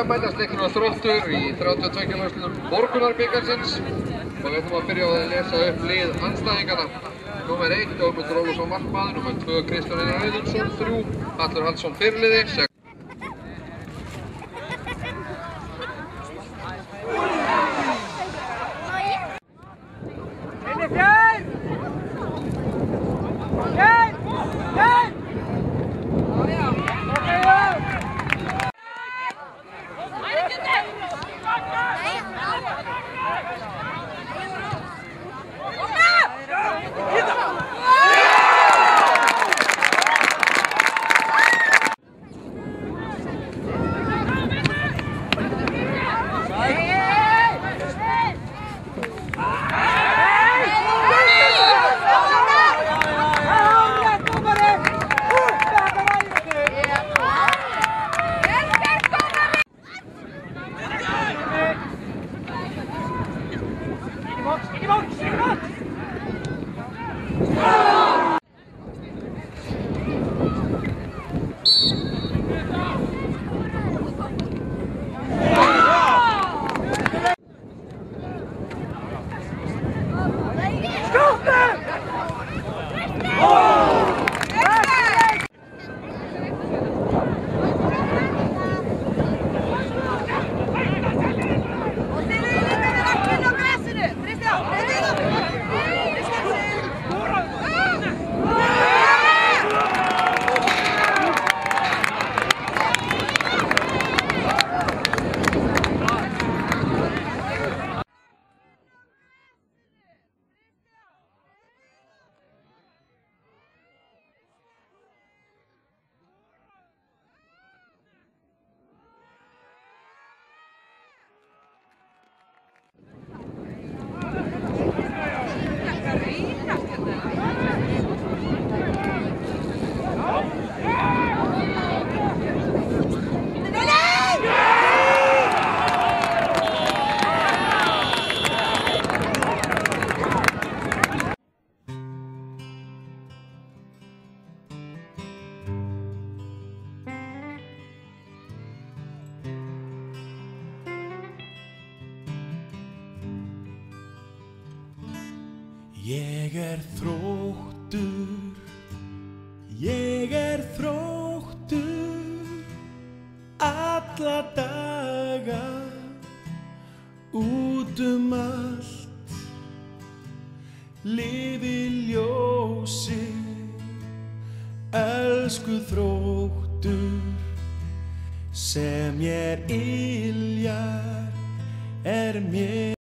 að mætast Leiknir og Þróttur í 32 kg úrslitum Borgunarbikarsins og við ætlum að byrja á að lesa upp lið andstæðinganna. Númer 1 Ögmundur Ólafsson markmaður, númer 2 Kristján Einar Auðunsson, 3 Hallur Hallsson fyrirliði, Ég þróttur alla daga út allt, lifi ljósi, elsku Þróttur, sem mér yljar mér